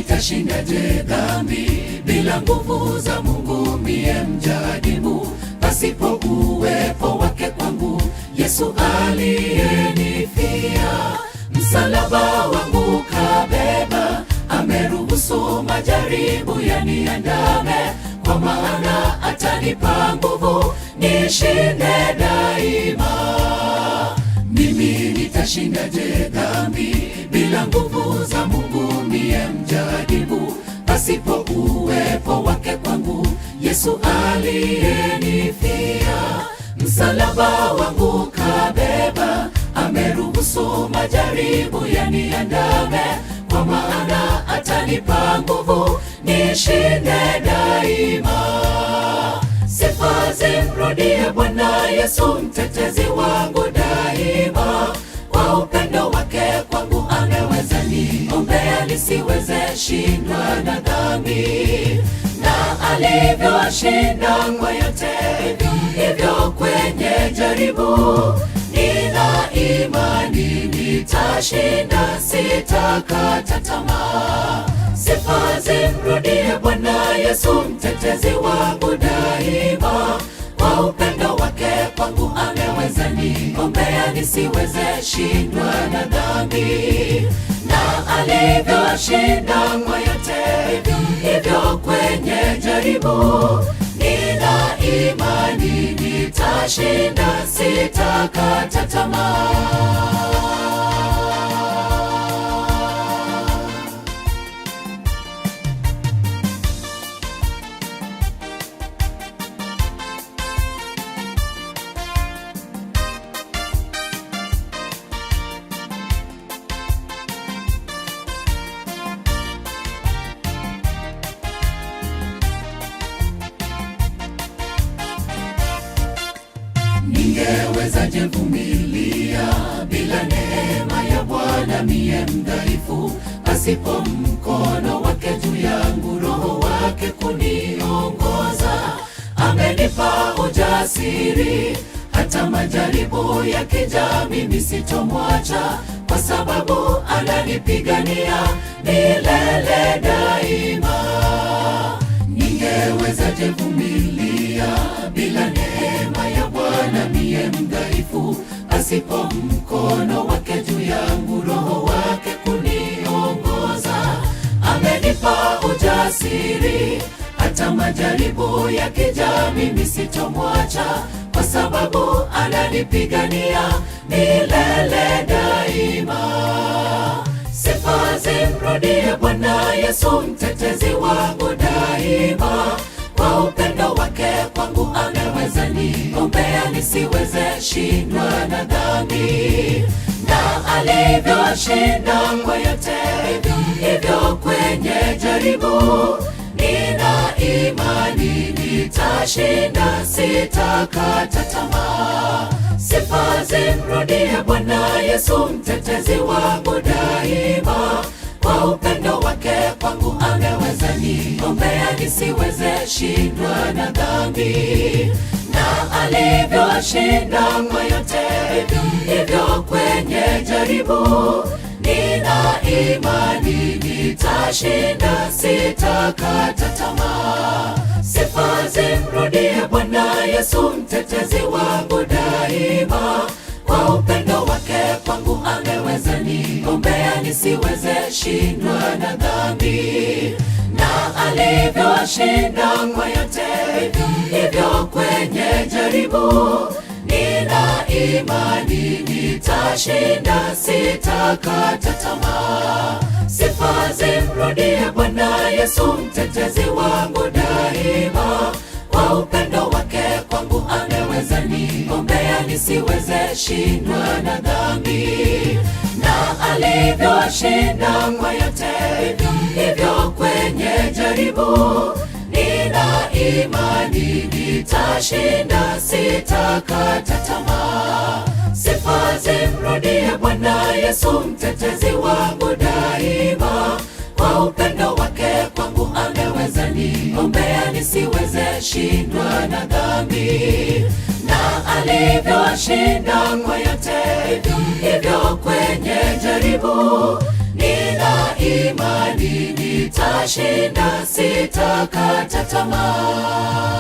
nitashindaje dhambi bila nguvu za Mungu? Mie mjadimu pasipo uwepo wake kwangu. Yesu aliyenifia, msalaba wangu kabeba, ameruhusu majaribu yaniandame, kwa maana atanipa nguvu nishinde daima. Mimi nitashindaje dhambi bila nguvu za Mungu? Mie mjadimu pasipo uwepo wake kwangu. Yesu aliyenifia, msalaba wangu kabeba, ameruhusu majaribu yaniandame, kwa maana atanipa nguvu nishinde daima. Sifa zimrudie Bwana Yesu, mtetezi wangu daima. Kwa upendo wake kwangu ameweza niombea nisiweze shindwa na dhambi, na alivyoshinda kwa yote hivyo kwenye jaribu, nina imani nitashinda, sitakata tamaa. Sifa zimrudie Bwana Yesu, mtetezi wangu daima. Kwa upendo wake kwangu ameweza niombea nisiweze shindwa na dhambi, na alivyoshinda kwa yote hivyo kwenye jaribu, nina imani nitashinda, sitakata tamaa. Ningewezaje vumilia bila neema ya Bwana? Mie mdhaifu, pasipo mkono wake juu yangu, Roho wake kuniongoza. Amenipa ujasiri, hata majaribu yakija mimi sitomwacha, kwa sababu ananipigania milele daima. Ningewezaje vumilia bila neema ya Bwana? Mie mdhaifu, pasipo mkono wake juu yangu, Roho wake kuniongoza. Amenipa ujasiri, hata majaribu yakija mimi sitomwacha, kwa sababu ananipigania milele daima. Sifa zimrudie Bwana Yesu, mtetezi wangu daima. Kwa upendo wake kwangu ameweza niombea nisiweze shindwa na dhambi, na alivyoshinda kwa yote hivyo kwenye jaribu, nina imani nitashinda, sitakata tamaa. Sifa zimrudie Bwana Yesu, mtetezi wangu daima. Kwa upendo wake kwangu ameweza niombea nisiweze shindwa na dhambi, na alivyoshinda kwa yote hivyo kwenye jaribu, nina imani nitashinda, sitakata tamaa. Sifa zimrudie Bwana Yesu, mtetezi wangu daima. Kwa upendo wake kwangu ameweza niombea nisiweze shindwa na dhambi, na alivyoshinda kwa yote hivyo kwenye jaribu, nina imani nitashinda, sitakata tamaa. Sifa zimrudie Bwana Yesu, mtetezi wangu daima. Kwa upendo wake kwangu ameweza niombea nisiweze shindwa na dhambi, na alivyoshinda kwa yote hivyo kwenye jaribu, nina imani nitashinda, sitakata tamaa. Sifa zimrudie Bwana Yesu, mtetezi wangu daima. Kwa upendo wake kwangu ameweza niombea nisiweze shindwa na dhambi, na alivyoshinda kwa yote hivyo kwenye jaribu, nina imani nitashinda, sitakata tamaa.